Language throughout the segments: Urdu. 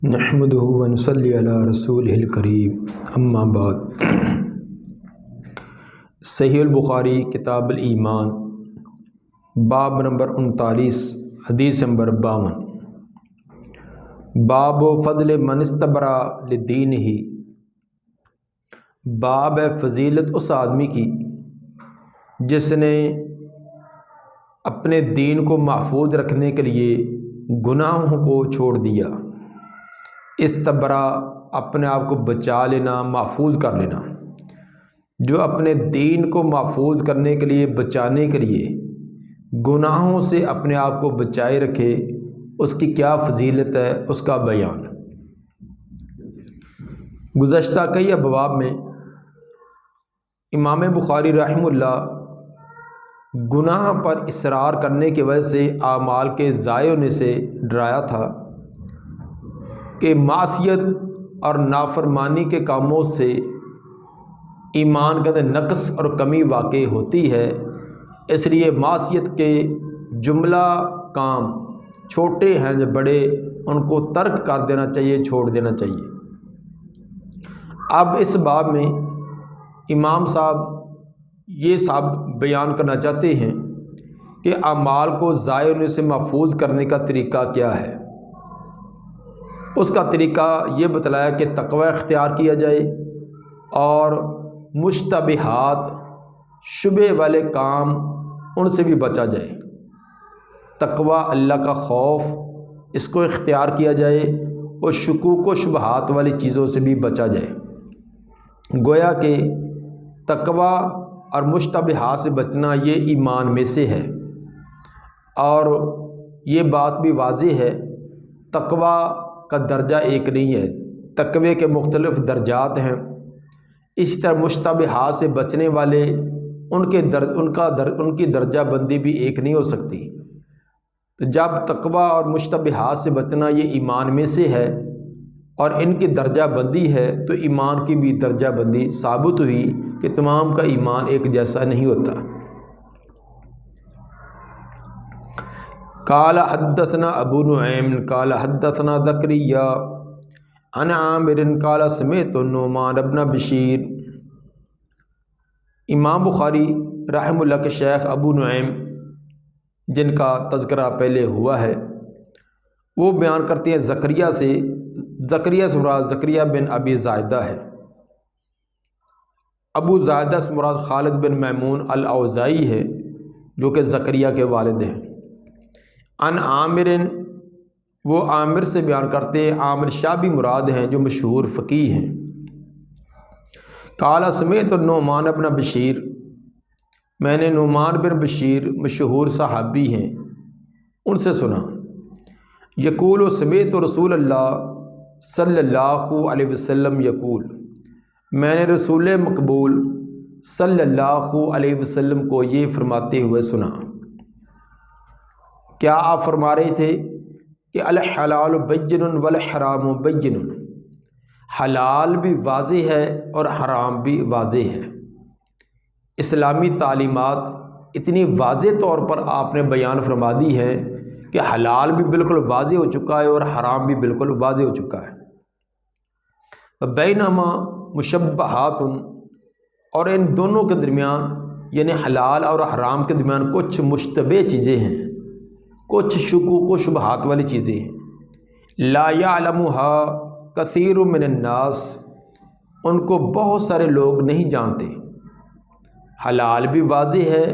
نحمدہ ونصلی علی رسولہ الکریم اما بعد۔ صحیح البخاری کتاب الایمان باب نمبر 39 حدیث نمبر 52۔ باب فضل من استبرا لدینہ، باب ہے فضیلت اس آدمی کی جس نے اپنے دین کو محفوظ رکھنے کے لیے گناہوں کو چھوڑ دیا۔ استبرا اپنے آپ کو بچا لینا، محفوظ کر لینا۔ جو اپنے دین کو محفوظ کرنے کے لیے، بچانے کے لیے گناہوں سے اپنے آپ کو بچائے رکھے، اس کی کیا فضیلت ہے، اس کا بیان۔ گزشتہ کئی ابواب میں امام بخاری رحمہ اللہ گناہ پر اصرار کرنے کی وجہ سے اعمال کے ضائع ہونے سے ڈرایا تھا کہ معصیت اور نافرمانی کے کاموں سے ایمان کے اندر نقص اور کمی واقع ہوتی ہے۔ اس لیے معصیت کے جملہ کام چھوٹے ہیں جو بڑے، ان کو ترک کر دینا چاہیے، چھوڑ دینا چاہیے۔ اب اس باب میں امام صاحب یہ سب بیان کرنا چاہتے ہیں کہ اعمال کو ضائع ہونے سے محفوظ کرنے کا طریقہ کیا ہے۔ اس کا طریقہ یہ بتلایا کہ تقوی اختیار کیا جائے اور مشتبہات، شبہ والے کام، ان سے بھی بچا جائے۔ تقوی اللہ کا خوف، اس کو اختیار کیا جائے اور شکوک و شبہات والی چیزوں سے بھی بچا جائے۔ گویا کہ تقوی اور مشتبہات سے بچنا یہ ایمان میں سے ہے، اور یہ بات بھی واضح ہے تقوی کا درجہ ایک نہیں ہے، تقوی کے مختلف درجات ہیں۔ اسی طرح مشتبہات سے بچنے والے ان کی درجہ بندی بھی ایک نہیں ہو سکتی۔ تو جب تقوی اور مشتبہات سے بچنا یہ ایمان میں سے ہے اور ان کی درجہ بندی ہے، تو ایمان کی بھی درجہ بندی ثابت ہوئی کہ تمام کا ایمان ایک جیسا نہیں ہوتا۔ قال حدثنا ابو نعیم قال حدثنا زکریا عن عامر قال سمعت النعمان بن بشیر۔ امام بخاری رحمہ اللہ کے شیخ ابو نعیم، جن کا تذکرہ پہلے ہوا ہے، وہ بیان کرتے ہیں زکریا سے۔ زکریا سے مراد زکریا بن ابی زائدہ ہے۔ ابو زائدہ سے مراد خالد بن میمون الاوزاعی ہے، جو کہ زکریا کے والد ہیں۔ عن عامر، وہ عامر سے بیان کرتے ہیں، عامر شعبی مراد ہیں جو مشہور فقیہ ہیں۔ قال سمعت النعمان بن بشیر، میں نے نعمان بن بشیر مشہور صحابی ہیں، ان سے سنا۔ یقول سمعت رسول اللہ صلی اللہ علیہ وسلم یقول، میں نے رسول مقبول صلی اللہ علیہ وسلم کو یہ فرماتے ہوئے سنا۔ کیا آپ فرما رہے تھے کہ الحلال بین والحرام بین، حلال بھی واضح ہے اور حرام بھی واضح ہے۔ اسلامی تعلیمات اتنی واضح طور پر آپ نے بیان فرما دی ہے کہ حلال بھی بالکل واضح ہو چکا ہے اور حرام بھی بالکل واضح ہو چکا ہے۔ بینما مشبہات، اور ان دونوں کے درمیان یعنی حلال اور حرام کے درمیان کچھ مشتبہ چیزیں ہیں، کچھ شکوک و شبہات والی چیزیں ہیں۔ لا یعلمها کثیر من الناس، ان کو بہت سارے لوگ نہیں جانتے۔ حلال بھی واضح ہے،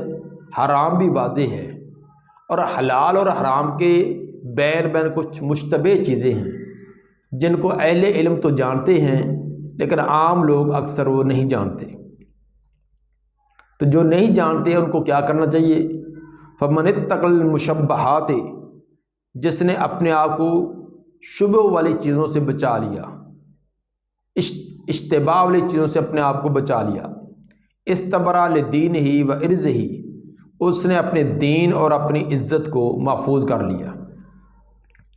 حرام بھی واضح ہے، اور حلال اور حرام کے بین کچھ مشتبہ چیزیں ہیں جن کو اہل علم تو جانتے ہیں، لیکن عام لوگ اکثر وہ نہیں جانتے۔ تو جو نہیں جانتے ان کو کیا کرنا چاہیے؟ فمن اتقى المشبہات، جس نے اپنے آپ کو شبہ والی چیزوں سے بچا لیا، اشتباہ والی چیزوں سے اپنے آپ کو بچا لیا، استبرا لدینہ وعرضہ، اس نے اپنے دین اور اپنی عزت کو محفوظ کر لیا،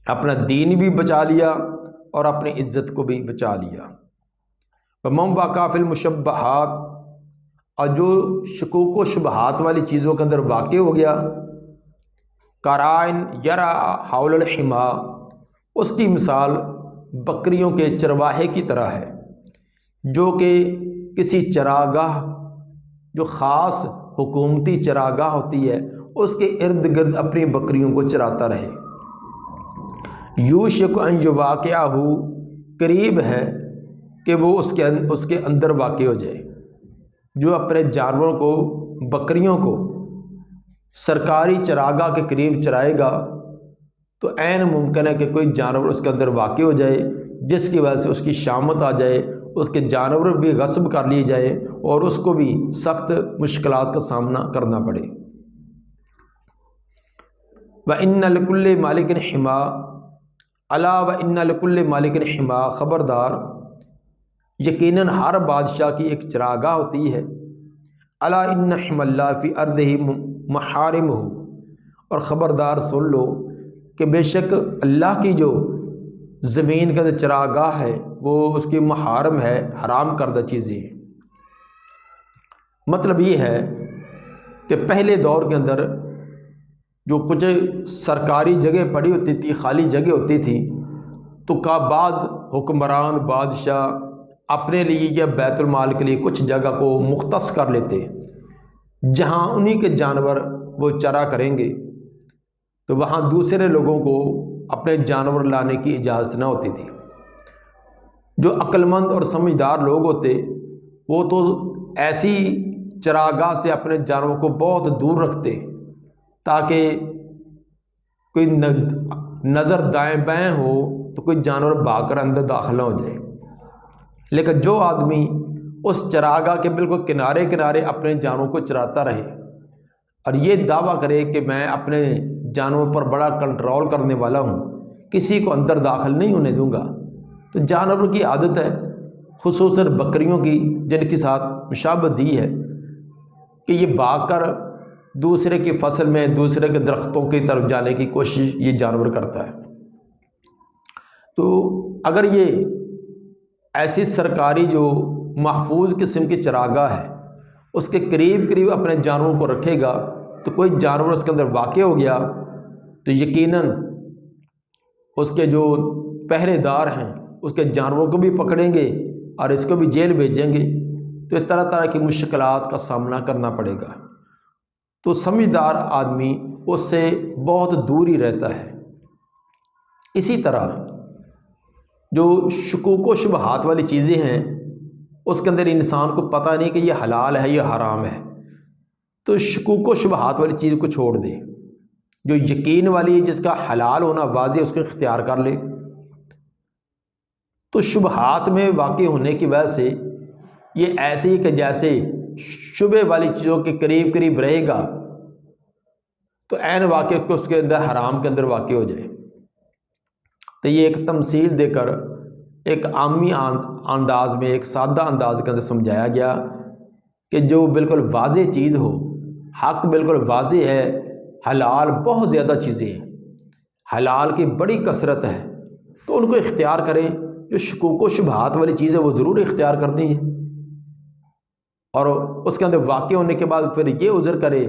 اپنا دین بھی بچا لیا اور اپنی عزت کو بھی بچا لیا۔ ومن وقع فی المشبہات، اور جو شکوک و شبہات والی چیزوں کے اندر واقع ہو گیا، قرائن یرا حول الحما، اس کی مثال بکریوں کے چرواہے کی طرح ہے، جو کہ کسی چراگاہ، جو خاص حکومتی چراگاہ ہوتی ہے، اس کے ارد گرد اپنی بکریوں کو چراتا رہے۔ یوشک ان یواقعہ، قریب ہے کہ وہ اس کے اندر واقع ہو جائے۔ جو اپنے جانوروں کو، بکریوں کو سرکاری چراگاہ کے قریب چرائے گا تو عین ممکن ہے کہ کوئی جانور اس کے اندر واقع ہو جائے، جس کی وجہ سے اس کی شامت آ جائے، اس کے جانور بھی غصب کر لیے جائے اور اس کو بھی سخت مشکلات کا سامنا کرنا پڑے۔ وَإِنَّ لِكُلِّ مَالِكٍ حِمَا، الا وَإِنَّ لِكُلِّ مَالِكٍ حِمَا، خبردار یقیناً ہر بادشاہ کی ایک چراگاہ ہوتی ہے۔ الا ان حِمَ اللّہ فی ارضہ محارمہ، اور خبردار سن لو کہ بے شک اللہ کی جو زمین کا چراگاہ ہے وہ اس کی محارم ہے، حرام کردہ چیزیں۔ مطلب یہ ہے کہ پہلے دور کے اندر جو کچھ سرکاری جگہ پڑی ہوتی تھی، خالی جگہ ہوتی تھی، تو بعض حکمران، بادشاہ اپنے لیے یا بیت المال کے لیے کچھ جگہ کو مختص کر لیتے، جہاں انہی کے جانور وہ چرا کریں گے، تو وہاں دوسرے لوگوں کو اپنے جانور لانے کی اجازت نہ ہوتی تھی۔ جو عقل مند اور سمجھدار لوگ ہوتے وہ تو ایسی چراگاہ سے اپنے جانوروں کو بہت دور رکھتے تاکہ کوئی نظر دائیں بائیں ہو تو کوئی جانور بھاگ کر اندر داخل نہ ہو جائے۔ لیکن جو آدمی اس چراگاہ کے بالکل کنارے کنارے اپنے جانوروں کو چراتا رہے اور یہ دعویٰ کرے کہ میں اپنے جانوروں پر بڑا کنٹرول کرنے والا ہوں، کسی کو اندر داخل نہیں ہونے دوں گا، تو جانوروں کی عادت ہے، خصوصاً بکریوں کی جن کے ساتھ مشابہت دی ہے، کہ یہ بھاگ کر دوسرے کی فصل میں، دوسرے کے درختوں کی طرف جانے کی کوشش یہ جانور کرتا ہے۔ تو اگر یہ ایسی سرکاری جو محفوظ قسم کی چراگاہ ہے اس کے قریب قریب اپنے جانوروں کو رکھے گا تو کوئی جانور اس کے اندر واقع ہو گیا تو یقیناً اس کے جو پہرے دار ہیں اس کے جانوروں کو بھی پکڑیں گے اور اس کو بھی جیل بھیجیں گے، تو اس طرح طرح کی مشکلات کا سامنا کرنا پڑے گا۔ تو سمجھدار آدمی اس سے بہت دور ہی رہتا ہے۔ اسی طرح جو شکوک و شبہات والی چیزیں ہیں اس کے اندر انسان کو پتہ نہیں کہ یہ حلال ہے یہ حرام ہے، تو شکوک و شبہات والی چیز کو چھوڑ دے، جو یقین والی جس کا حلال ہونا واضح اس کو اختیار کر لے۔ تو شبہات میں واقع ہونے کی وجہ سے یہ ایسے ہی کہ جیسے شبہ والی چیزوں کے قریب قریب رہے گا تو عین واقع کو اس کے اندر حرام کے اندر واقع ہو جائے۔ تو یہ ایک تمثیل دے کر ایک عامی انداز میں، ایک سادہ انداز کے اندر سمجھایا گیا کہ جو بالکل واضح چیز ہو، حق بالکل واضح ہے، حلال بہت زیادہ چیزیں ہیں، حلال کی بڑی کثرت ہے، تو ان کو اختیار کریں۔ جو شکوک و شبہات والی چیز ہے وہ ضرور اختیار کرنی ہے، اور اس کے اندر واقع ہونے کے بعد پھر یہ عذر کرے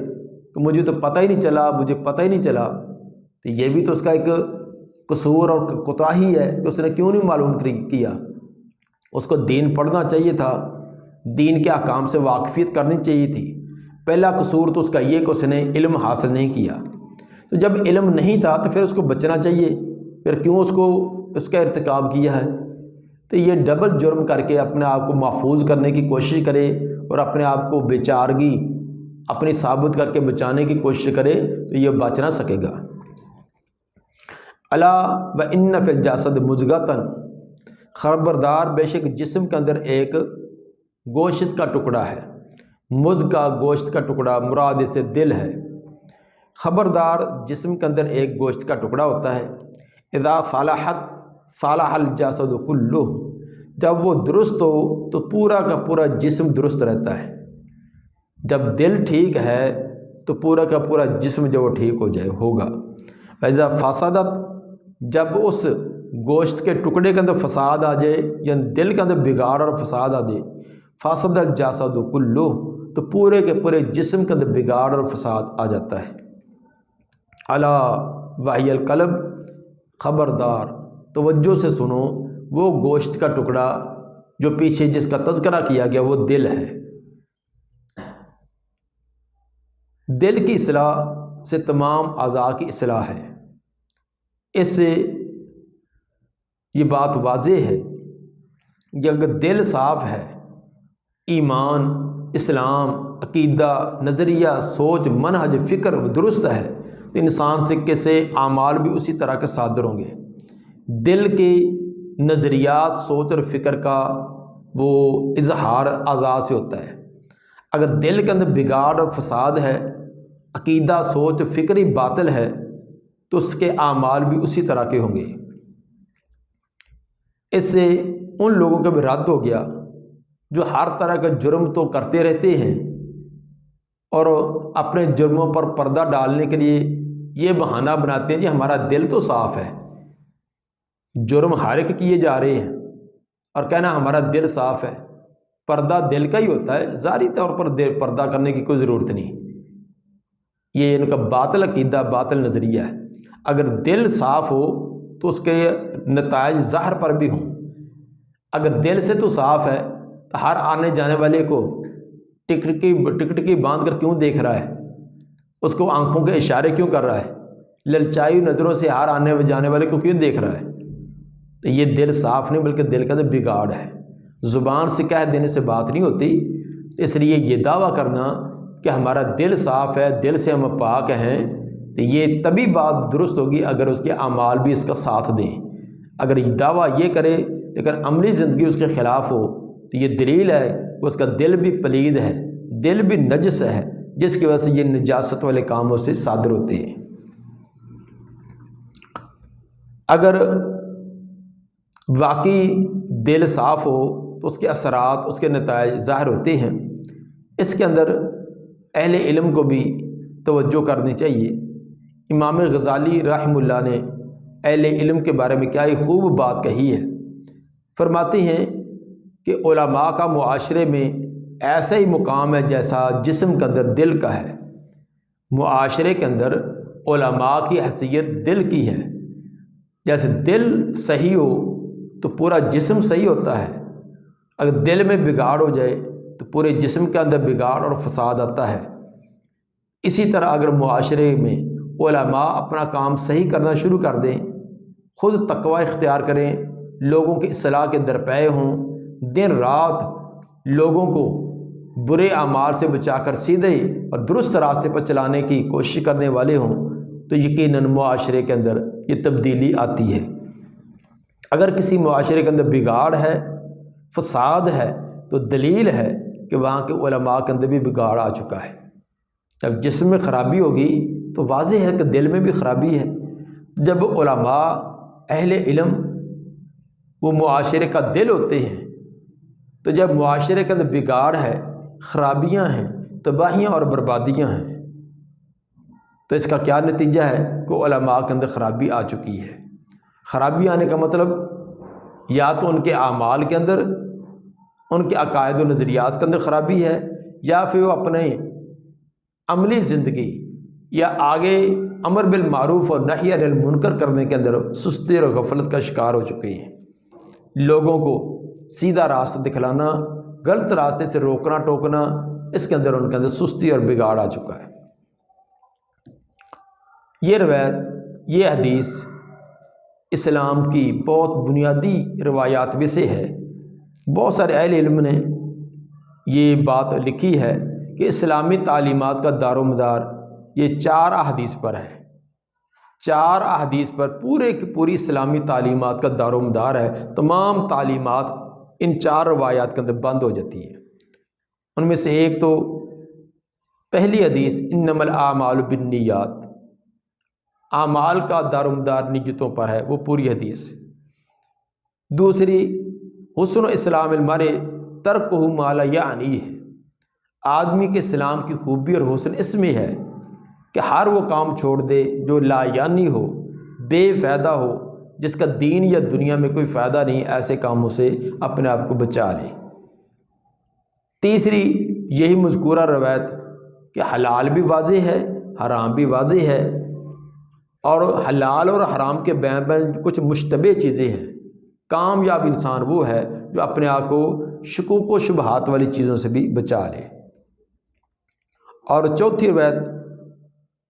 کہ مجھے تو پتہ ہی نہیں چلا، مجھے پتہ ہی نہیں چلا، تو یہ بھی تو اس کا ایک قصور اور کوتاہی ہے کہ اس نے کیوں نہیں معلوم کیا۔ اس کو دین پڑھنا چاہیے تھا، دین کے احکام سے واقفیت کرنی چاہیے تھی۔ پہلا قصور تو اس کا یہ کہ اس نے علم حاصل نہیں کیا، تو جب علم نہیں تھا تو پھر اس کو بچنا چاہیے، پھر کیوں اس کا ارتکاب کیا ہے؟ تو یہ ڈبل جرم کر کے اپنے آپ کو محفوظ کرنے کی کوشش کرے اور اپنے آپ کو بیچارگی اپنی ثابت کر کے بچانے کی کوشش کرے تو یہ بچ نہ سکے گا۔ الا وان فی الجسد مضغۃ، خبردار بے شک جسم کے اندر ایک گوشت کا ٹکڑا ہے، مضغہ گوشت کا ٹکڑا، مراد سے دل ہے۔ خبردار جسم کے اندر ایک گوشت کا ٹکڑا ہوتا ہے، اذا صلحت صلح الجسد کلہ، جب وہ درست ہو تو پورا کا پورا جسم درست رہتا ہے۔ جب دل ٹھیک ہے تو پورا کا پورا جسم جو وہ ٹھیک ہوگا۔ اذا فسدت، جب اس گوشت کے ٹکڑے کے اندر فساد آ جائے یا دل کے اندر بگاڑ اور فساد آ جائے، فسد الجسد کلہ، تو پورے کے پورے جسم کے اندر بگاڑ اور فساد آ جاتا ہے۔ الا وہی القلب، خبردار توجہ سے سنو، وہ گوشت کا ٹکڑا جو پیچھے جس کا تذکرہ کیا گیا وہ دل ہے۔ دل کی اصلاح سے تمام اعضاء کی اصلاح ہے۔ اس سے یہ بات واضح ہے کہ اگر دل صاف ہے، ایمان، اسلام، عقیدہ، نظریہ، سوچ، منہج، فکر درست ہے تو انسان سے اعمال بھی اسی طرح کے صادر ہوں گے۔ دل کے نظریات، سوچ اور فکر کا وہ اظہار اعضاء سے ہوتا ہے۔ اگر دل کے اندر بگاڑ اور فساد ہے، عقیدہ، سوچ، فکر ہی باطل ہے تو اس کے اعمال بھی اسی طرح کے ہوں گے۔ اس سے ان لوگوں کا بھی رد ہو گیا جو ہر طرح کا جرم تو کرتے رہتے ہیں اور اپنے جرموں پر پردہ ڈالنے کے لیے یہ بہانہ بناتے ہیں کہ ہمارا دل تو صاف ہے۔ جرم ہر ایک کیے جا رہے ہیں اور کہنا ہمارا دل صاف ہے۔ پردہ دل کا ہی ہوتا ہے، ظاہری طور پر پردہ کرنے کی کوئی ضرورت نہیں۔ یہ ان کا باطل عقیدہ، باطل نظریہ ہے۔ اگر دل صاف ہو تو اس کے نتائج ظاہر پر بھی ہوں۔ اگر دل سے تو صاف ہے تو ہر آنے جانے والے کو ٹکٹکی باندھ کر کیوں دیکھ رہا ہے؟ اس کو آنکھوں کے اشارے کیوں کر رہا ہے؟ للچائی نظروں سے ہر آنے جانے والے کو کیوں دیکھ رہا ہے؟ تو یہ دل صاف نہیں بلکہ دل کا تو بگاڑ ہے۔ زبان سے کہہ دینے سے بات نہیں ہوتی، اس لیے یہ دعویٰ کرنا کہ ہمارا دل صاف ہے، دل سے ہم پاک ہیں، تو یہ تبھی بات درست ہوگی اگر اس کے اعمال بھی اس کا ساتھ دیں۔ اگر یہ دعویٰ یہ کرے لیکن عملی زندگی اس کے خلاف ہو تو یہ دلیل ہے کہ اس کا دل بھی پلید ہے، دل بھی نجس ہے، جس کی وجہ سے یہ نجاست والے کاموں سے صادر ہوتے ہیں۔ اگر واقعی دل صاف ہو تو اس کے اثرات، اس کے نتائج ظاہر ہوتے ہیں۔ اس کے اندر اہل علم کو بھی توجہ کرنی چاہیے۔ امام غزالی رحمہ اللہ نے اہل علم کے بارے میں کیا ہی خوب بات کہی ہے۔ فرماتے ہیں کہ علماء کا معاشرے میں ایسا ہی مقام ہے جیسا جسم کے اندر دل کا ہے۔ معاشرے کے اندر علماء کی حیثیت دل کی ہے۔ جیسے دل صحیح ہو تو پورا جسم صحیح ہوتا ہے، اگر دل میں بگاڑ ہو جائے تو پورے جسم کے اندر بگاڑ اور فساد آتا ہے۔ اسی طرح اگر معاشرے میں علماء اپنا کام صحیح کرنا شروع کر دیں، خود تقوی اختیار کریں، لوگوں کی اصلاح کے درپے ہوں، دن رات لوگوں کو برے اعمال سے بچا کر سیدھے اور درست راستے پر چلانے کی کوشش کرنے والے ہوں، تو یقیناً معاشرے کے اندر یہ تبدیلی آتی ہے۔ اگر کسی معاشرے کے اندر بگاڑ ہے، فساد ہے، تو دلیل ہے کہ وہاں کے علماء کے اندر بھی بگاڑ آ چکا ہے۔ جب جسم میں خرابی ہوگی تو واضح ہے کہ دل میں بھی خرابی ہے۔ جب علماء، اہل علم وہ معاشرے کا دل ہوتے ہیں، تو جب معاشرے کے اندر بگاڑ ہے، خرابیاں ہیں، تباہیاں اور بربادیاں ہیں، تو اس کا کیا نتیجہ ہے کہ علماء کے اندر خرابی آ چکی ہے۔ خرابی آنے کا مطلب یا تو ان کے اعمال کے اندر، ان کے عقائد و نظریات کے اندر خرابی ہے، یا پھر وہ اپنے عملی زندگی یا آگے امر بالمعروف اور نہی عن المنکر کرنے کے اندر سستی اور غفلت کا شکار ہو چکے ہیں۔ لوگوں کو سیدھا راستہ دکھلانا، غلط راستے سے روکنا ٹوکنا، اس کے اندر ان کے اندر سستی اور بگاڑ آ چکا ہے۔ یہ روایت، یہ حدیث اسلام کی بہت بنیادی روایات میں سے ہے۔ بہت سارے اہل علم نے یہ بات لکھی ہے کہ اسلامی تعلیمات کا دار و مدار یہ 4 احادیث پر ہے۔ 4 احادیث پر پورے کی پوری اسلامی تعلیمات کا دار و مدار ہے۔ تمام تعلیمات ان 4 روایات کے اندر بند ہو جاتی ہیں۔ ان میں سے ایک تو پہلی حدیث انما الاعمال بالنیات، اعمال کا دار و مدار نیتوں پر ہے، وہ پوری حدیث۔ دوسری حسن اسلام المرء ترکہ ما لا یعنیہ، آدمی کے اسلام کی خوبی اور حسن اس میں ہے کہ ہر وہ کام چھوڑ دے جو لا یعنی ہو، بے فائدہ ہو، جس کا دین یا دنیا میں کوئی فائدہ نہیں، ایسے کاموں سے اپنے آپ کو بچا لے۔ تیسری یہی مذکورہ روایت کہ حلال بھی واضح ہے، حرام بھی واضح ہے، اور حلال اور حرام کے بین کچھ مشتبہ چیزیں ہیں کامیاب انسان وہ ہے جو اپنے آپ کو شکوک و شبہات والی چیزوں سے بھی بچا لے۔ اور چوتھی روایت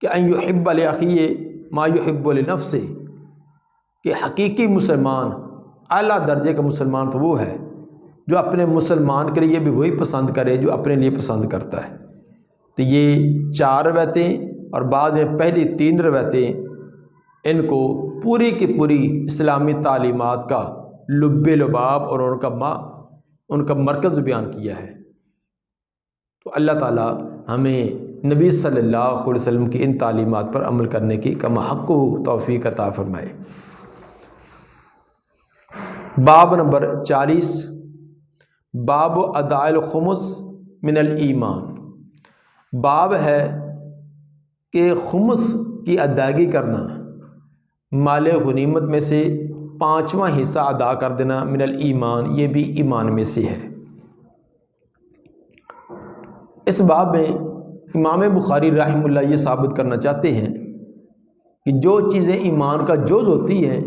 کہ ان یحب لاخیہ ما یحب لنفسہ، کہ حقیقی مسلمان، اعلیٰ درجے کا مسلمان تو وہ ہے جو اپنے مسلمان کے لیے بھی وہی پسند کرے جو اپنے لیے پسند کرتا ہے۔ تو یہ 4 روایتیں اور بعد میں پہلی 3 روایتیں، ان کو پوری کی پوری اسلامی تعلیمات کا لب لباب اور ان کا مرکز بیان کیا ہے۔ تو اللہ تعالی ہمیں نبی صلی اللہ علیہ وسلم کی ان تعلیمات پر عمل کرنے کی کما حق و توفیق عطا فرمائے۔ باب نمبر 40، باب اداء الخمس من الایمان۔ باب ہے کہ خمس کی ادائیگی کرنا، مال غنیمت میں سے 5واں حصہ ادا کر دینا، من الایمان، یہ بھی ایمان میں سے ہے۔ اس باب میں امام بخاری رحمہ اللہ یہ ثابت کرنا چاہتے ہیں کہ جو چیزیں ایمان کا جز ہوتی ہیں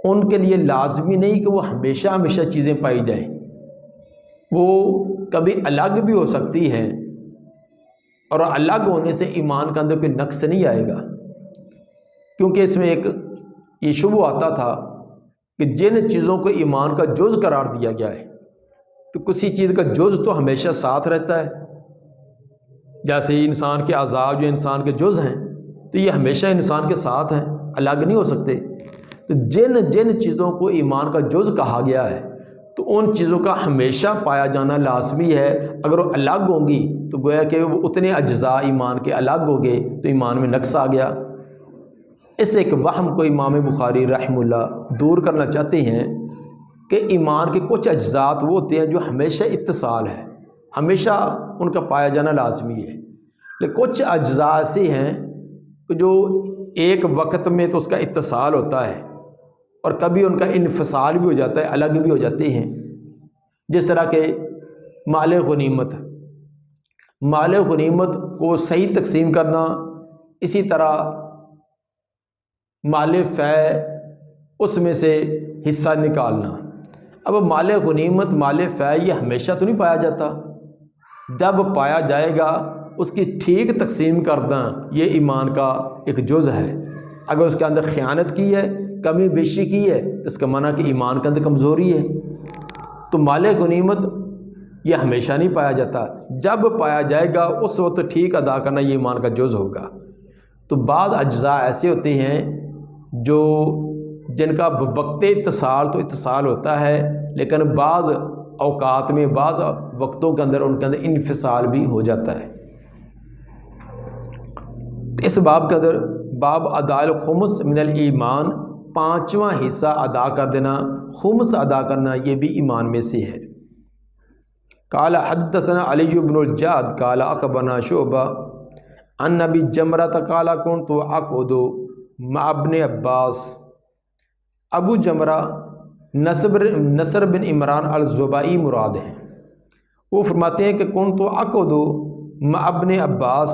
ان کے لیے لازمی نہیں کہ وہ ہمیشہ ہمیشہ چیزیں پائی جائیں، وہ کبھی الگ بھی ہو سکتی ہیں، اور الگ ہونے سے ایمان کے اندر کوئی نقص نہیں آئے گا، کیونکہ اس میں ایک یہ شبہ آتا تھا کہ جن چیزوں کو ایمان کا جز قرار دیا گیا ہے تو کسی چیز کا جز تو ہمیشہ ساتھ رہتا ہے، جیسے انسان کے اعضاء جو انسان کے جز ہیں تو یہ ہمیشہ انسان کے ساتھ ہیں، الگ نہیں ہو سکتے۔ تو جن چیزوں کو ایمان کا جز کہا گیا ہے تو ان چیزوں کا ہمیشہ پایا جانا لازمی ہے، اگر وہ الگ ہوں گی تو گویا کہ وہ اتنے اجزاء ایمان کے الگ ہو گئے تو ایمان میں نقص آ گیا۔ اس ایک وہم کو امام بخاری رحمہ اللہ دور کرنا چاہتے ہیں کہ ایمان کے کچھ اجزاء وہ ہوتے ہیں جو ہمیشہ اتصال ہے، ہمیشہ ان کا پایا جانا لازمی ہے، لیکن کچھ اجزاء ایسے ہیں کہ جو ایک وقت میں تو اس کا اتصال ہوتا ہے اور کبھی ان کا انفصال بھی ہو جاتا ہے، الگ بھی ہو جاتے ہیں، جس طرح کہ مال غنیمت کو صحیح تقسیم کرنا، اسی طرح مال فے اس میں سے حصہ نکالنا۔ اب مال غنیمت، مال فے یہ ہمیشہ تو نہیں پایا جاتا، جب پایا جائے گا اس کی ٹھیک تقسیم کرنا یہ ایمان کا ایک جز ہے۔ اگر اس کے اندر خیانت کی ہے، کمی بیشی کی ہے تو اس کا معنی کہ ایمان کے اندر کمزوری ہے۔ تو مال غنیمت یہ ہمیشہ نہیں پایا جاتا، جب پایا جائے گا اس وقت ٹھیک ادا کرنا یہ ایمان کا جز ہوگا۔ تو بعض اجزاء ایسے ہوتے ہیں جو جن کا وقت اتصال تو اتصال ہوتا ہے، لیکن بعض اوقات میں بعض وقتوں کے اندر ان کے اندر انفصال بھی ہو جاتا ہے۔ اس باب کے اندر باب اداء الخمس من الایمان، 5واں حصہ ادا کر دینا، خمس ادا کرنا یہ بھی ایمان میں سے ہے۔ قال حدثنا علی بن الجعد قال اخبرنا شعبہ عن ابی جمرہ قال كنت اقعد مع ابن عباس۔ ابو جمرہ نصر بن عمران الزبائی مراد ہیں، وہ فرماتے ہیں کہ كنت اقعد مع ابن عباس،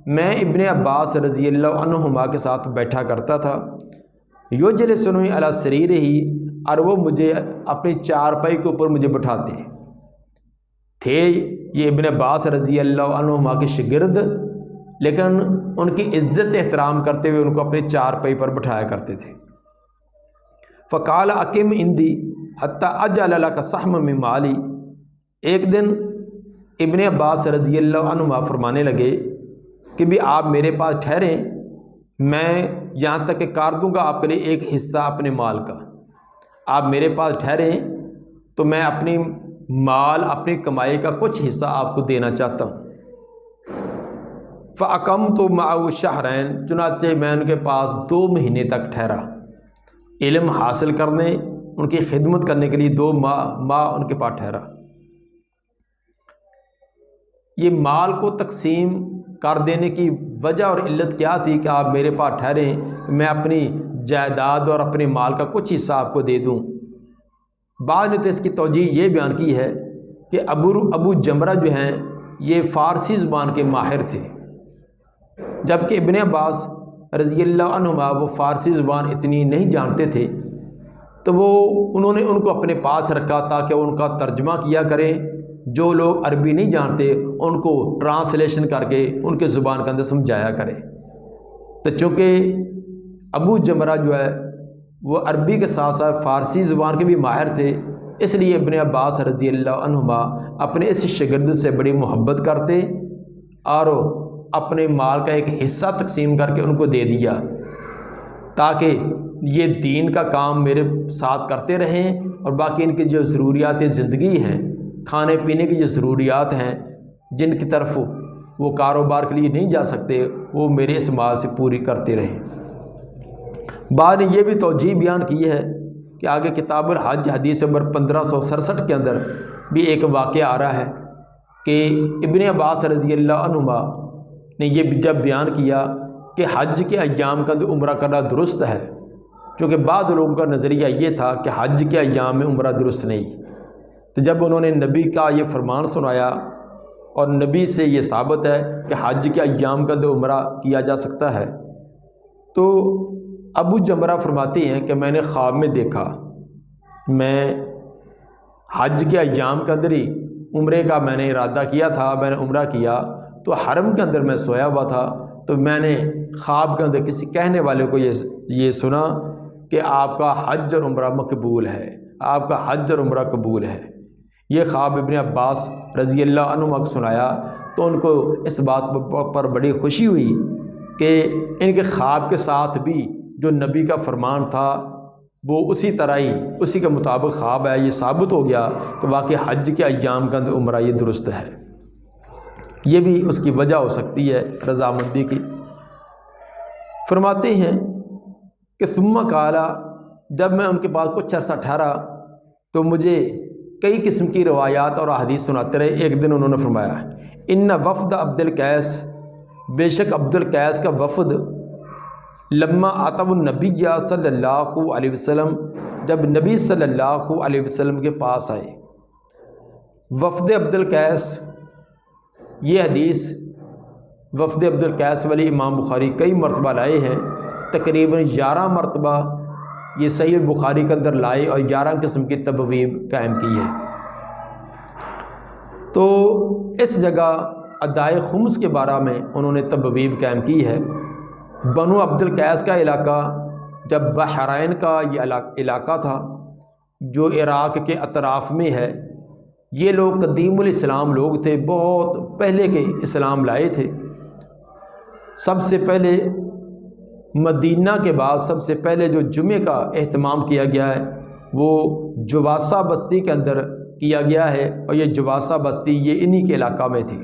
میں ابن عباس رضی اللہ عنہما کے ساتھ بیٹھا کرتا تھا، یجلسنی علی سریرہ، اور وہ مجھے اپنی چارپائی کے اوپر مجھے بٹھاتے تھے۔ یہ ابن عباس رضی اللہ عنہما کے شاگرد، لیکن ان کی عزت احترام کرتے ہوئے ان کو اپنی چارپائی پر بٹھایا کرتے تھے۔ فقال اقم عندی حتی اجعل لک سہما من مالی، ایک دن ابن عباس رضی اللہ عنہما فرمانے لگے کہ بھی آپ میرے پاس ٹھہریں، میں یہاں تک کہ کر دوں گا آپ کے لیے ایک حصہ اپنے مال کا، آپ میرے پاس ٹھہریں تو میں اپنی مال، اپنی کمائی کا کچھ حصہ آپ کو دینا چاہتا ہوں۔ فَأَقَمْتُ مَعَهُ شَهْرَيْنِ، چنانچہ میں ان کے پاس 2 مہینے تک ٹھہرا، علم حاصل کرنے، ان کی خدمت کرنے کے لیے 2 ماہ ان کے پاس ٹھہرا۔ یہ مال کو تقسیم کر دینے کی وجہ اور علت کیا تھی کہ آپ میرے پاس ٹھہریں کہ میں اپنی جائیداد اور اپنے مال کا کچھ حصہ آپ کو دے دوں؟ بعض نے تو اس کی توجیہ یہ بیان کی ہے کہ ابو جمرہ جو ہیں یہ فارسی زبان کے ماہر تھے، جبکہ ابن عباس رضی اللہ عنہما وہ فارسی زبان اتنی نہیں جانتے تھے، تو انہوں نے ان کو اپنے پاس رکھا تاکہ ان کا ترجمہ کیا کریں، جو لوگ عربی نہیں جانتے ان کو ٹرانسلیشن کر کے ان کے زبان کے اندر سمجھایا کریں۔ تو چونکہ ابو جمرہ جو ہے وہ عربی کے ساتھ ساتھ فارسی زبان کے بھی ماہر تھے، اس لیے ابن عباس رضی اللہ عنہما اپنے اس شاگرد سے بڑی محبت کرتے اور اپنے مال کا ایک حصہ تقسیم کر کے ان کو دے دیا تاکہ یہ دین کا کام میرے ساتھ کرتے رہیں، اور باقی ان کی جو ضروریات زندگی ہیں، کھانے پینے کی جو ضروریات ہیں جن کی طرف وہ کاروبار کے لیے نہیں جا سکتے، وہ میرے اس مال سے پوری کرتے رہیں۔ بعد نے یہ بھی توجیہ بیان کی ہے کہ آگے کتاب الحج حدیث نمبر 1567 کے اندر بھی ایک واقعہ آ رہا ہے کہ ابن عباس رضی اللہ عنہما نے یہ جب بیان کیا کہ حج کے ایام کا اندر عمرہ کرنا درست ہے، کیونکہ بعض لوگوں کا نظریہ یہ تھا کہ حج کے ایام میں عمرہ درست نہیں، تو جب انہوں نے نبی کا یہ فرمان سنایا اور نبی سے یہ ثابت ہے کہ حج کے ایام کا اندر عمرہ کیا جا سکتا ہے، تو ابو جمرہ فرماتے ہیں کہ میں نے خواب میں دیکھا، میں حج کے ایام کے اندر ہی عمرے کا میں نے ارادہ کیا تھا، میں نے عمرہ کیا تو حرم کے اندر میں سویا ہوا تھا، تو میں نے خواب کے اندر کسی کہنے والے کو یہ سنا کہ آپ کا حج اور عمرہ مقبول ہے، آپ کا حج اور عمرہ قبول ہے۔ یہ خواب ابن عباس رضی اللہ عنہما کو سنایا تو ان کو اس بات پر بڑی خوشی ہوئی کہ ان کے خواب کے ساتھ بھی جو نبی کا فرمان تھا وہ اسی طرح ہی اسی کے مطابق خواب ہے، یہ ثابت ہو گیا کہ واقعی حج کے ایام کے اندر عمرہ یہ درست ہے۔ یہ بھی اس کی وجہ ہو سکتی ہے رضامندی کی۔ فرماتے ہیں کہ ثم قال، جب میں ان کے پاس کچھ عرصہ ٹھہرا تو مجھے کئی قسم کی روایات اور احادیث سناتے رہے۔ ایک دن انہوں نے فرمایا ان وفد عبد القیس، بے شک عبد القیس کا وفد، لما آتوا النبی صلی اللہ علیہ وسلم، جب نبی صلی اللہ علیہ وسلم کے پاس آئے۔ وفد عبد القیس، یہ حدیث وفد عبد القیس والی امام بخاری کئی مرتبہ لائے ہیں، تقریباً 11 مرتبہ یہ صحیح بخاری کے اندر لائے اور 11 قسم کی تبویب قائم کی ہے۔ تو اس جگہ ادائے خمس کے بارے میں انہوں نے تبویب قائم کی ہے۔ بنو عبد القیس کا علاقہ جب بحرین کا یہ علاقہ تھا جو عراق کے اطراف میں ہے، یہ لوگ قدیم الاسلام لوگ تھے، بہت پہلے کے اسلام لائے تھے۔ سب سے پہلے مدینہ کے بعد سب سے پہلے جو جمعے کا اہتمام کیا گیا ہے وہ جواسہ بستی کے اندر کیا گیا ہے، اور یہ جواسہ بستی یہ انہی کے علاقہ میں تھی،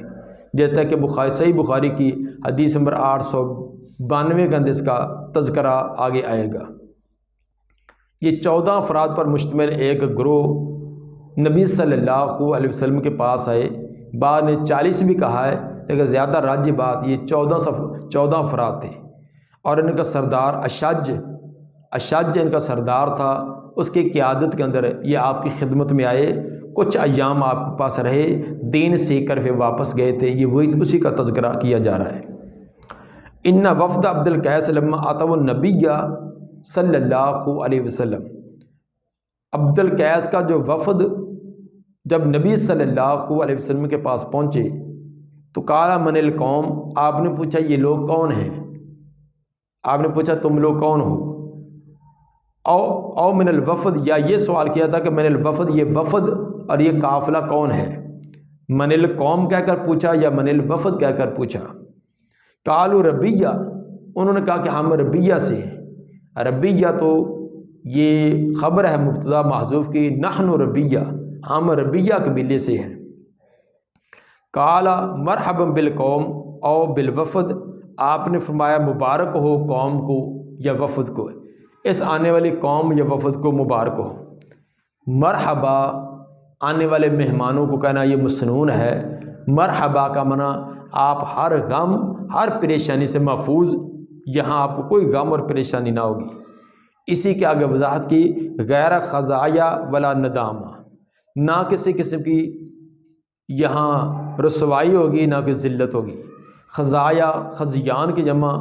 جیسا کہ صحیح بخاری کی حدیث نمبر 892 کے اندر اس کا تذکرہ آگے آئے گا۔ یہ 14 افراد پر مشتمل ایک گروہ نبی صلی اللہ علیہ وسلم کے پاس آئے، بعد نے 40 بھی کہا ہے، لیکن زیادہ راجح بات یہ 14 افراد تھے، اور ان کا سردار اشج ان کا سردار تھا۔ اس کی قیادت کے اندر یہ آپ کی خدمت میں آئے، کچھ ایام آپ کے پاس رہے، دین سیکھ کر پھر واپس گئے تھے، یہ وہی اسی کا تذکرہ کیا جا رہا ہے۔ ان وفد عبد القیس لما آتوا النبی صلی اللہ علیہ وسلم، عبد القیس کا جو وفد جب نبی صلی اللہ علیہ وسلم کے پاس پہنچے تو قال من القوم، آپ نے پوچھا یہ لوگ کون ہیں، آپ نے پوچھا تم لوگ کون ہو، او من الوفد، یا یہ سوال کیا تھا کہ من الوفد، یہ وفد اور یہ قافلہ کون ہے، من القوم کہہ کر پوچھا یا من الوفد کہہ کر پوچھا۔ قالوا ربیہ، انہوں نے کہا کہ ہم ربیہ سے ہیں۔ ربیہ تو یہ خبر ہے مبتدا محذوف کی، نحن ربیہ، ہم ربیہ قبیلے سے ہیں۔ قال مرحبا بالقوم او بالوفد، آپ نے فرمایا مبارک ہو قوم کو یا وفد کو، اس آنے والی قوم یا وفد کو مبارک ہو۔ مرحبا آنے والے مہمانوں کو کہنا یہ مسنون ہے، مرحبا کا معنی آپ ہر غم ہر پریشانی سے محفوظ، یہاں آپ کو کوئی غم اور پریشانی نہ ہوگی۔ اسی کے آگے وضاحت کی غیر خزایا ولا ندامہ، نہ کسی قسم کی یہاں رسوائی ہوگی نہ کوئی ذلت ہوگی۔ خزایا خزیان کی جمع،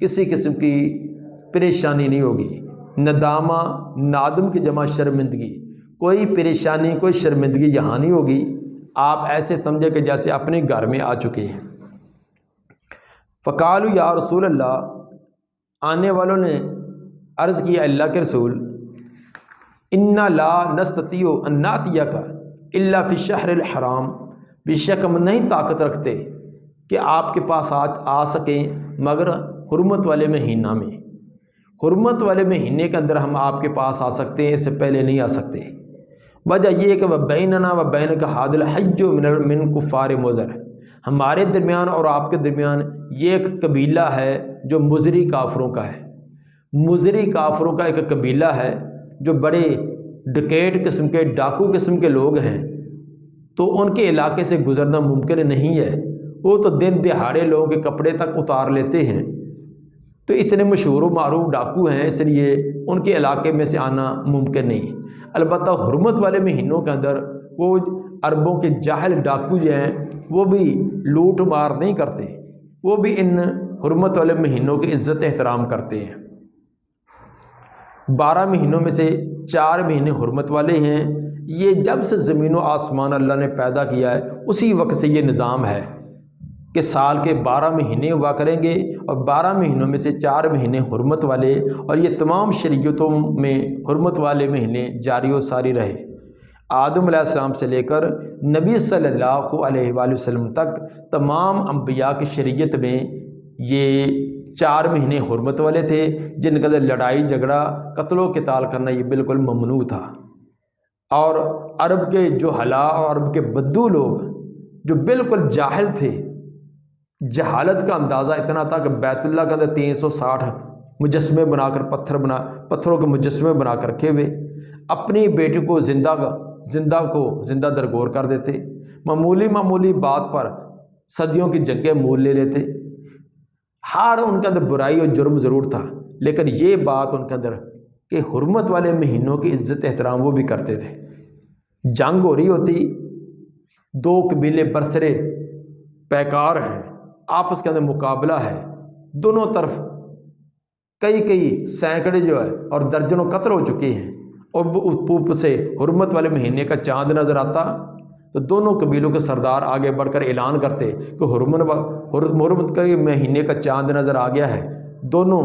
کسی قسم کی پریشانی نہیں ہوگی، ندامہ، نادم کی جمع شرمندگی، کوئی پریشانی کوئی شرمندگی یہاں نہیں ہوگی، آپ ایسے سمجھے کہ جیسے اپنے گھر میں آ چکے ہیں۔ فقالوا یا رسول اللہ، آنے والوں نے عرض کیا اللہ کے رسول، انا لا نستطیع ان ناتیک الا فی الشہر الحرام، بے شک ہم نہیں طاقت رکھتے کہ آپ کے پاس آ سکیں مگر حرمت والے مہینہ میں، حرمت والے مہینے کے اندر ہم آپ کے پاس آ سکتے ہیں، اس سے پہلے نہیں آ سکتے۔ وجہ یہ ہے کہ وبیننا وبینک ھذا الحج من کفار مضر، ہمارے درمیان اور آپ کے درمیان یہ ایک قبیلہ ہے جو مضری کافروں کا ہے، مضری کافروں کا ایک قبیلہ ہے جو بڑے ڈکیٹ قسم کے، ڈاکو قسم کے لوگ ہیں، تو ان کے علاقے سے گزرنا ممکن نہیں ہے، وہ تو دن دہاڑے لوگوں کے کپڑے تک اتار لیتے ہیں، تو اتنے مشہور و معروف ڈاکو ہیں، اس لیے ان کے علاقے میں سے آنا ممکن نہیں۔ البتہ حرمت والے مہینوں کے اندر وہ عربوں کے جاہل ڈاکو جو ہیں وہ بھی لوٹ مار نہیں کرتے، وہ بھی ان حرمت والے مہینوں کی عزت احترام کرتے ہیں۔ 12 مہینوں میں سے 4 مہینے حرمت والے ہیں، یہ جب سے زمین و آسمان اللہ نے پیدا کیا ہے اسی وقت سے یہ نظام ہے کہ سال کے 12 مہینے ہوا کریں گے، اور 12 مہینوں میں سے 4 مہینے حرمت والے، اور یہ تمام شریعتوں میں حرمت والے مہینے جاری و ساری رہے۔ آدم علیہ السلام سے لے کر نبی صلی اللہ علیہ وآلہ وسلم تک تمام انبیاء کی شریعت میں یہ 4 مہینے حرمت والے تھے، جن کے اندر لڑائی جھگڑا قتل و قتال کرنا یہ بالکل ممنوع تھا۔ اور عرب کے جو حلا اور عرب کے بدو لوگ جو بالکل جاہل تھے، جہالت کا اندازہ اتنا تھا کہ بیت اللہ کے اندر 360 مجسمے بنا کر پتھروں کے مجسمے بنا کر رکھے ہوئے، اپنی بیٹی کو زندہ درگور کر دیتے، معمولی بات پر صدیوں کی جنگیں مول لے لیتے۔ ہر ان کے اندر برائی اور جرم ضرور تھا، لیکن یہ بات ان کے اندر کہ حرمت والے مہینوں کی عزت احترام وہ بھی کرتے تھے۔ جنگ ہو رہی ہوتی، 2 قبیلے برسرے پیکار ہیں، آپس کے اندر مقابلہ ہے، دونوں طرف کئی سینکڑے جو ہے اور درجنوں قتل ہو چکے ہیں، اور اوپر سے حرمت والے مہینے کا چاند نظر آتا تو دونوں قبیلوں کے سردار آگے بڑھ کر اعلان کرتے کہ حرمت کے مہینے کا چاند نظر آ گیا ہے، دونوں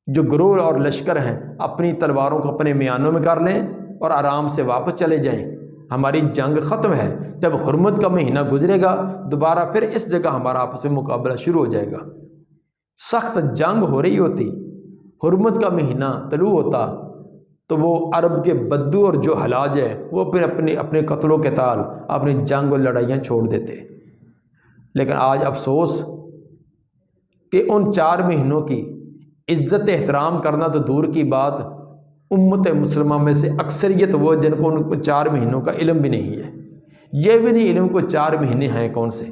جو گروہ اور لشکر ہیں اپنی تلواروں کو اپنے میانوں میں کر لیں اور آرام سے واپس چلے جائیں، ہماری جنگ ختم ہے۔ جب حرمت کا مہینہ گزرے گا دوبارہ پھر اس جگہ ہمارا آپس میں مقابلہ شروع ہو جائے گا۔ سخت جنگ ہو رہی ہوتی، حرمت کا مہینہ طلوع ہوتا تو وہ عرب کے بدو اور جو حلاج ہے وہ پھر اپنے قتل و قتال، اپنی جنگ اور لڑائیاں چھوڑ دیتے۔ لیکن آج افسوس کہ ان 4 مہینوں کی عزت احترام کرنا تو دور کی بات، امت مسلمہ میں سے اکثریت وہ جن کو ان کو 4 مہینوں کا علم بھی نہیں ہے، یہ بھی نہیں علم کو 4 مہینے ہیں کون سے۔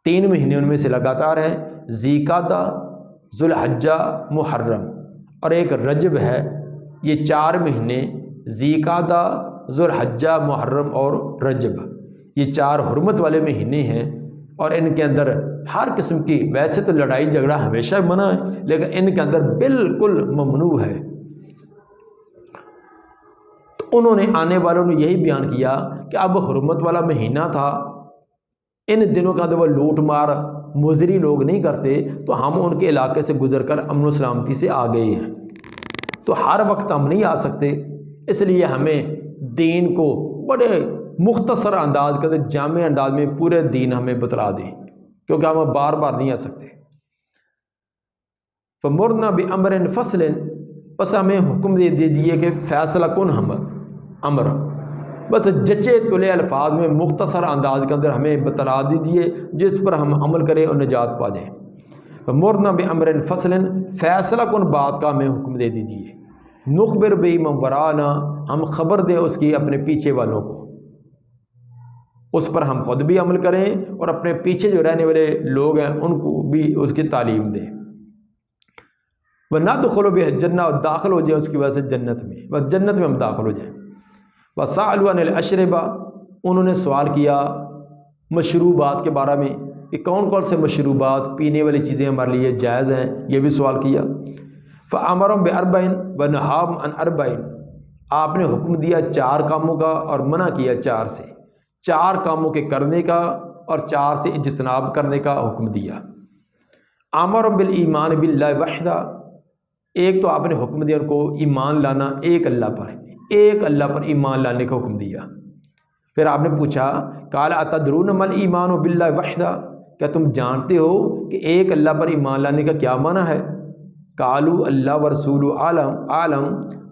3 مہینے ان میں سے لگاتار ہیں، ذی قعدہ، ذوالحجہ، محرم، اور ایک رجب ہے۔ یہ 4 مہینے ذی قعدہ، ذوالحجہ، محرم اور رجب، یہ 4 حرمت والے مہینے ہیں، اور ان کے اندر ہر قسم کی، ویسے تو لڑائی جھگڑا ہمیشہ منع ہے لیکن ان کے اندر بالکل ممنوع ہے۔ تو انہوں نے آنے والوں نے یہی بیان کیا کہ اب حرمت والا مہینہ تھا، ان دنوں کے اندر وہ لوٹ مار مضری لوگ نہیں کرتے، تو ہم ان کے علاقے سے گزر کر امن و سلامتی سے آ گئے ہیں، تو ہر وقت ہم نہیں آ سکتے، اس لیے ہمیں دین کو بڑے مختصر انداز کے اندر، جامع انداز میں پورے دین ہمیں بتلا دیں، کیونکہ ہم بار نہیں آ سکتے۔ فَمُرْنَا بِأَمْرٍ فَصْلٍ، بس ہمیں حکم دے دیجئے کہ فیصلہ کن امر، بس جچے تلے الفاظ میں مختصر انداز کے اندر ہمیں بتلا دیجئے جس پر ہم عمل کریں اور نجات پا جائیں۔ فَمُرْنَا بِأَمْرٍ فَصْلٍ، فیصلہ کن بات کا ہمیں حکم دے دیجئے، نُخْبِرْ بِهِ مَنْ وَرَانَا، ہم خبر دیں اس کی اپنے پیچھے والوں کو، اس پر ہم خود بھی عمل کریں اور اپنے پیچھے جو رہنے والے لوگ ہیں ان کو بھی اس کی تعلیم دیں۔ وَنَدْخُلُ بِهِ الْجَنَّةَ، اور داخل ہو جائیں اس کی وجہ سے جنت میں، بس جنت میں ہم داخل ہو جائیں۔ وَسَأَلُوا عَنِ الْأَشْرِبَةِ، انہوں نے سوال کیا مشروبات کے بارے میں کہ کون کون سے مشروبات، پینے والی چیزیں ہمارے لیے جائز ہیں، یہ بھی سوال کیا۔ فَأَمَرَهُمْ بِأَرْبَعٍ وَنَهَاهُمْ عَنْ أَرْبَعٍ، آپ نے حکم دیا 4 کاموں کا اور منع کیا 4 سے، 4 کاموں کے کرنے کا اور 4 سے اجتناب کرنے کا حکم دیا۔ أَمَرَهُمْ بِالْإِيمَانِ بِاللَّهِ وَحْدَهُ، ایک تو آپ نے حکم دیا ان کو ایمان لانا ایک اللہ پر، ایک اللہ پر ایمان لانے کا حکم دیا۔ پھر آپ نے پوچھا قال اتدرون ما الایمان باللہ وحدہ، کیا تم جانتے ہو کہ ایک اللہ پر ایمان لانے کا کیا معنی ہے؟ قالوا اللہ ورسولہ عالم،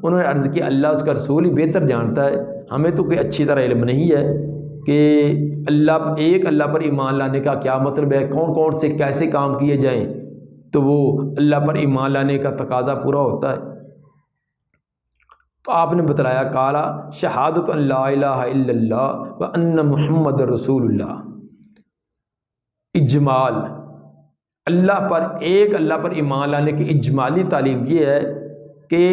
انہوں نے عرض کی اللہ اس کا رسول ہی بہتر جانتا ہے، ہمیں تو کوئی اچھی طرح علم نہیں ہے کہ ایک اللہ پر ایمان لانے کا کیا مطلب ہے، کون کون سے کیسے کام کیے جائیں تو وہ اللہ پر ایمان لانے کا تقاضا پورا ہوتا ہے۔ تو آپ نے بتلایا قالا شہادت ان لا الہ الا اللہ وان محمد رسول اللہ، اجمال اللہ پر، ایک اللہ پر ایمان لانے کی اجمالی تعلیم یہ ہے کہ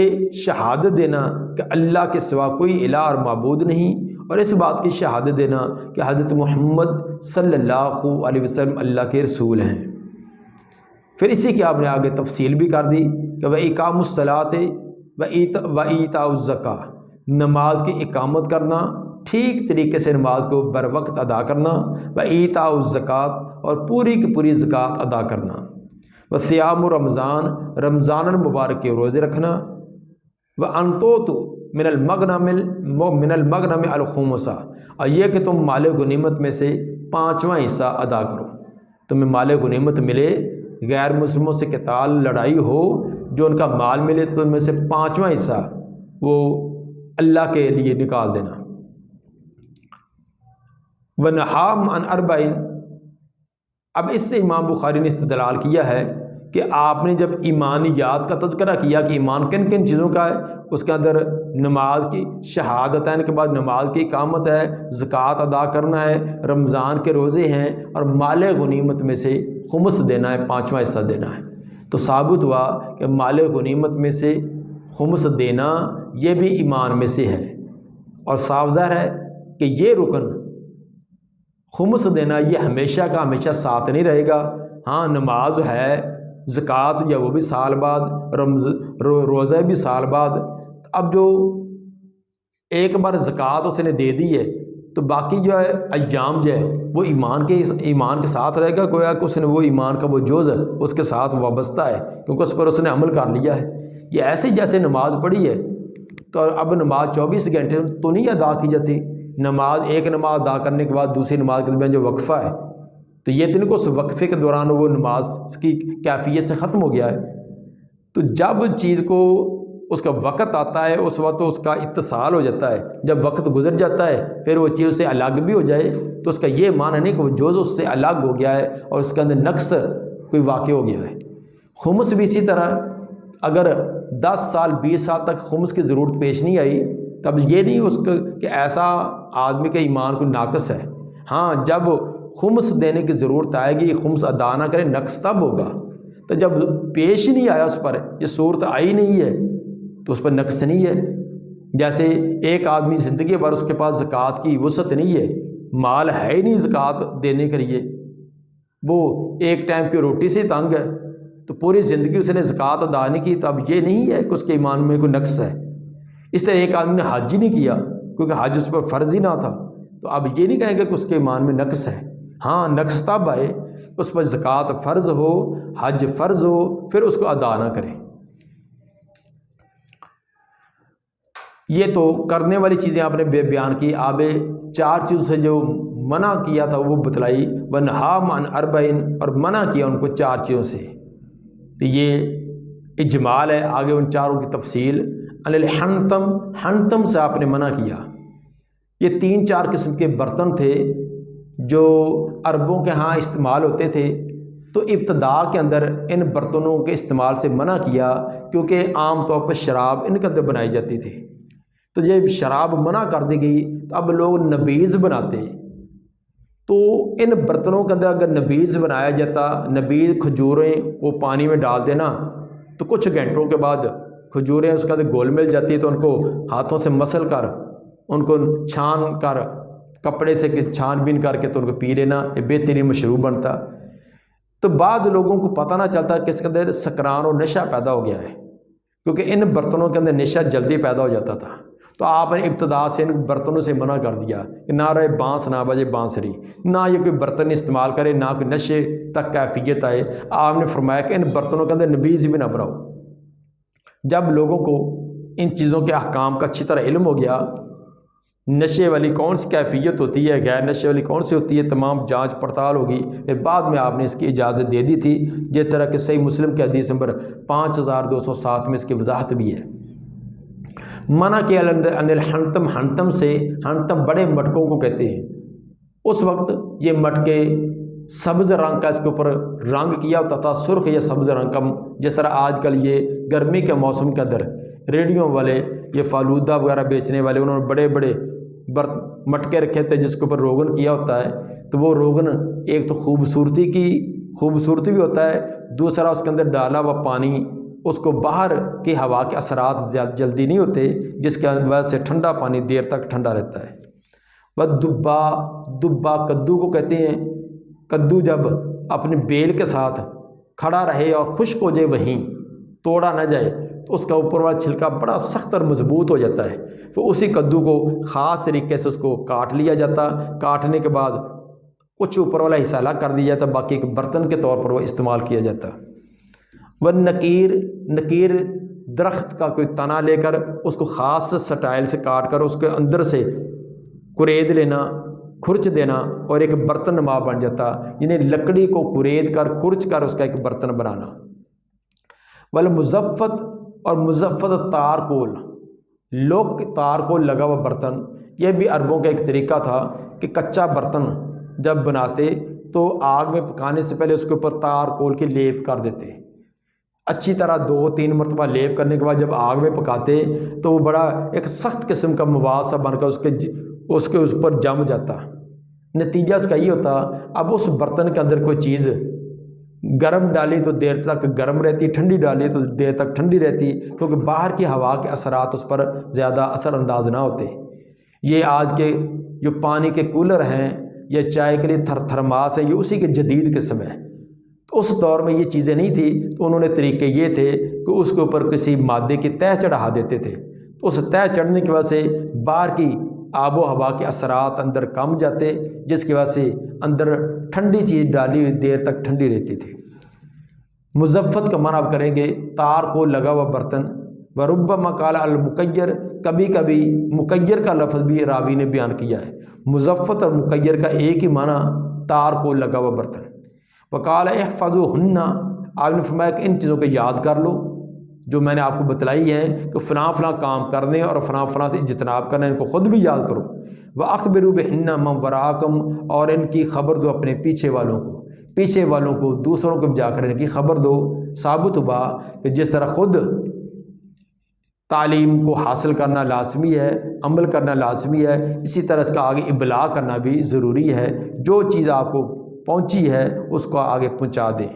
شہادت دینا کہ اللہ کے سوا کوئی الہ اور معبود نہیں، اور اس بات کی شہادت دینا کہ حضرت محمد صلی اللہ علیہ وسلم اللہ کے رسول ہیں۔ پھر اسی کی آپ نے آگے تفصیل بھی کر دی کہ وَإِقَامُ الصَّلَاةِ وَإِيتَاءُ الزَّكَاةِ، نماز کی اقامت کرنا، ٹھیک طریقے سے نماز کو بر وقت ادا کرنا، وَإِيتَاءُ الزَّكَاةِ، اور پوری کی پوری زکوٰۃ ادا کرنا، وَصِيَامُ رمضان، رمضان المبارک کے روزے رکھنا، وَأَن تُؤْتُوا من المغنم الخمسہ، اور یہ کہ تم مال غنیمت میں سے 5واں حصہ ادا کرو، تمہیں مال غنیمت ملے، غیر مسلموں سے قتال لڑائی ہو، جو ان کا مال ملے تو ان میں سے 5واں حصہ وہ اللہ کے لیے نکال دینا۔ وَنَهَاهُمْ عَنْ أَرْبَعٍ، اب اس سے امام بخاری نے استدلال کیا ہے کہ آپ نے جب ایمانیات کا تذکرہ کیا کہ ایمان کن کن چیزوں کا ہے، اس کے اندر نماز کی شہادتین کے بعد نماز کی اقامت ہے، زکوٰۃ ادا کرنا ہے، رمضان کے روزے ہیں، اور مال غنیمت میں سے خمس دینا ہے، 5واں حصہ دینا ہے، تو ثابت ہوا کہ مال غنیمت میں سے خمس دینا یہ بھی ایمان میں سے ہے، اور صاف ظاہر ہے کہ یہ رکن خمس دینا یہ ہمیشہ کا ہمیشہ ساتھ نہیں رہے گا۔ ہاں نماز ہے، زکوٰۃ یا وہ بھی سال بعد، روزہ بھی سال بعد، اب جو ایک بار زکوٰۃ اس نے دے دی ہے تو باقی جو ہے ایام جو ہے وہ ایمان کے ساتھ رہے گا، گویا کہ اس نے وہ ایمان کا وہ جز ہے اس کے ساتھ وابستہ ہے، کیونکہ اس پر اس نے عمل کر لیا ہے۔ یہ ایسے جیسے نماز پڑھی ہے تو اب نماز 24 گھنٹے تو نہیں ادا کی جاتی، نماز ایک نماز ادا کرنے کے بعد دوسری نماز کے درمیان جو وقفہ ہے تو یہ دن کو اس وقفے کے دوران وہ نماز کی کیفیت سے ختم ہو گیا ہے۔ تو جب چیز کو اس کا وقت آتا ہے اس وقت اس کا اتصال ہو جاتا ہے، جب وقت گزر جاتا ہے پھر وہ چیز سے الگ بھی ہو جائے تو اس کا یہ معنی نہیں کہ وہ جوز اس سے الگ ہو گیا ہے اور اس کے اندر نقص کوئی واقع ہو گیا ہے۔ خمس بھی اسی طرح، اگر 10 سال 20 سال تک خمس کی ضرورت پیش نہیں آئی تب یہ نہیں اس کا کہ ایسا آدمی کا ایمان کوئی ناقص ہے۔ ہاں جب خمس دینے کی ضرورت آئے گی، خمس ادا نہ کرے، نقص تب ہوگا، تو جب پیش ہی نہیں آیا اس پر، یہ صورت آئی نہیں ہے تو اس پر نقص نہیں ہے۔ جیسے ایک آدمی زندگی بھر اس کے پاس زکوٰۃ کی وسعت نہیں ہے، مال ہے ہی نہیں زکوٰۃ دینے کے لیے، وہ ایک ٹائم کی روٹی سے تنگ ہے تو پوری زندگی اس نے زکوٰۃ ادا نہیں کی، تو اب یہ نہیں ہے کہ اس کے ایمان میں کوئی نقص ہے۔ اس طرح ایک آدمی نے حج ہی نہیں کیا کیونکہ حج اس پر فرض ہی نہ تھا، تو اب یہ نہیں کہیں گے کہ اس کے ایمان میں نقص ہے۔ ہاں نقص تب آئے اس پر زکوٰۃ فرض ہو، حج فرض ہو، پھر اس کو ادا نہ کرے۔ یہ تو کرنے والی چیزیں آپ نے بیان کی، آپ 4 چیزوں سے جو منع کیا تھا وہ بتلائی، وَنَهَاهُمْ عَنْ أَرْبَعٍ، اور منع کیا ان کو 4 چیزوں سے، تو یہ اجمال ہے۔ آگے ان 4 کی تفصیل، عن الحنتم، حنتم سے آپ نے منع کیا۔ یہ 3-4 قسم کے برتن تھے جو عربوں کے ہاں استعمال ہوتے تھے، تو ابتدا کے اندر ان برتنوں کے استعمال سے منع کیا کیونکہ عام طور پر شراب ان کے اندر بنائی جاتی تھی، تو جب شراب منع کر دی گئی تو اب لوگ نبیذ بناتے، تو ان برتنوں کے اندر اگر نبیذ بنایا جاتا، نبیذ کھجوریں کو پانی میں ڈال دینا تو کچھ گھنٹوں کے بعد کھجوریں اس کے اندر گول مل جاتی، تو ان کو ہاتھوں سے مسل کر ان کو چھان کر کپڑے سے چھان بین کر کے تو ان کو پی لینا، یہ بہترین مشروب بنتا۔ تو بعض لوگوں کو پتہ نہ چلتا کہ اس کے اندر سکران اور نشہ پیدا ہو گیا ہے، کیونکہ ان برتنوں کے اندر نشہ جلدی پیدا ہو جاتا تھا، تو آپ نے ابتدا سے ان برتنوں سے منع کر دیا کہ نہ رہے بانس نہ بجے بانسری، نہ یہ کوئی برتن استعمال کرے، نہ کوئی نشے تک کیفیت آئے۔ آپ نے فرمایا کہ ان برتنوں کے اندر نبیذ بھی نہ بناؤ۔ جب لوگوں کو ان چیزوں کے احکام کا اچھی طرح علم ہو گیا، نشے والی کون سی کیفیت ہوتی ہے، غیر نشے والی کون سی ہوتی ہے، تمام جانچ پڑتال ہوگی، پھر بعد میں آپ نے اس کی اجازت دے دی تھی، جس طرح کہ صحیح مسلم کے حدیث نمبر 5207 میں اس کی وضاحت بھی ہے۔ منع کیا ان الحنتم، ہنتم سے، ہنتم بڑے مٹکوں کو کہتے ہیں۔ اس وقت یہ مٹکے سبز رنگ کا اس کے اوپر رنگ کیا ہوتا تھا، سرخ یا سبز رنگ کا، جس طرح آج کل یہ گرمی کے موسم کے اندر ریڑھیوں والے یہ فالودہ وغیرہ بیچنے والے انہوں نے بڑے بڑے مٹکے رکھے تھے جس کے اوپر روغن کیا ہوتا ہے، تو وہ روغن ایک تو خوبصورتی بھی ہوتا ہے، دوسرا اس کے اندر ڈالا ہوا پانی اس کو باہر کی ہوا کے اثرات جلدی نہیں ہوتے، جس کی وجہ سے ٹھنڈا پانی دیر تک ٹھنڈا رہتا ہے۔ وہ دبا کدو کو کہتے ہیں۔ کدو جب اپنے بیل کے ساتھ کھڑا رہے اور خشک ہو جائے، وہیں توڑا نہ جائے، تو اس کا اوپر والا چھلکا بڑا سخت اور مضبوط ہو جاتا ہے، تو اسی کدو کو خاص طریقے سے اس کو کاٹ لیا جاتا، کاٹنے کے بعد کچھ اوپر والا حصہ الگ کر دیا جاتا، باقی ایک برتن کے طور پر وہ استعمال کیا جاتا۔ وہ نکیر درخت کا کوئی تنا لے کر اس کو خاص سٹائل سے کاٹ کر اس کے اندر سے کرید لینا، کھرچ دینا، اور ایک برتن نما بن جاتا، یعنی لکڑی کو کرید کر کھرچ کر اس کا ایک برتن بنانا۔ والمزفت، اور مزفت تارکول، لوگ تارکول لگا ہوا برتن، یہ بھی عربوں کا ایک طریقہ تھا کہ کچا برتن جب بناتے تو آگ میں پکانے سے پہلے اس کے اوپر تارکول کی لیپ کر دیتے، اچھی طرح 2-3 مرتبہ لیپ کرنے کے بعد جب آگ میں پکاتے تو وہ بڑا ایک سخت قسم کا مواد سا بن کر اس کے اوپر جم جاتا۔ نتیجہ اس کا یہ ہوتا، اب اس برتن کے اندر کوئی چیز گرم ڈالی تو دیر تک گرم رہتی، ٹھنڈی ڈالی تو دیر تک ٹھنڈی رہتی، کیونکہ باہر کی ہوا کے اثرات اس پر زیادہ اثر انداز نہ ہوتے۔ یہ آج کے جو پانی کے کولر ہیں یا چائے کے لیے تھرماس ہیں، یہ اسی کے جدید قسم ہے۔ تو اس دور میں یہ چیزیں نہیں تھی، تو انہوں نے طریقے یہ تھے کہ اس کے اوپر کسی مادے کی تہ چڑھا دیتے تھے، تو اس تہ چڑھنے کی وجہ سے باہر کی آب و ہوا کے اثرات اندر کم جاتے، جس کی وجہ سے اندر ٹھنڈی چیز ڈالی ہوئی دیر تک ٹھنڈی رہتی تھی۔ مزفت کا معنی آپ کریں گے تار کو لگا ہوا برتن۔ وربما قال المقیر، کبھی کبھی مقیر کا لفظ بھی راوی نے بیان کیا ہے۔ مزفت اور مقیر کا ایک ہی معنی تار کو لگا ہوا برتن۔ وقال احفظوہن، آپ نے فرمایا کہ ان چیزوں کو یاد کر لو جو میں نے آپ کو بتلائی ہیں کہ فلاں فلاں کام کرنے اور فلاں فلاں سے اجتناب کرنا، ان کو خود بھی یاد کرو۔ وَأَخْبِرُوا بِهِنَّ مَنْ وَرَاءَكُمْ، اور ان کی خبر دو اپنے پیچھے والوں کو دوسروں کو جا کر ان کی خبر دو۔ ثابت ہوا کہ جس طرح خود تعلیم کو حاصل کرنا لازمی ہے، عمل کرنا لازمی ہے، اسی طرح اس کا آگے ابلاغ کرنا بھی ضروری ہے۔ جو چیز آپ کو پہنچی ہے اس کو آگے پہنچا دیں۔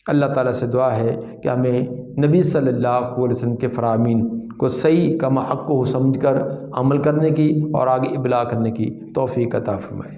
اللہ تعالیٰ سے دعا ہے کہ ہمیں نبی صلی اللہ علیہ وسلم کے فرامین کو صحیح کما حق کو سمجھ کر عمل کرنے کی اور آگے ابلاغ کرنے کی توفیق عطا فرمائے۔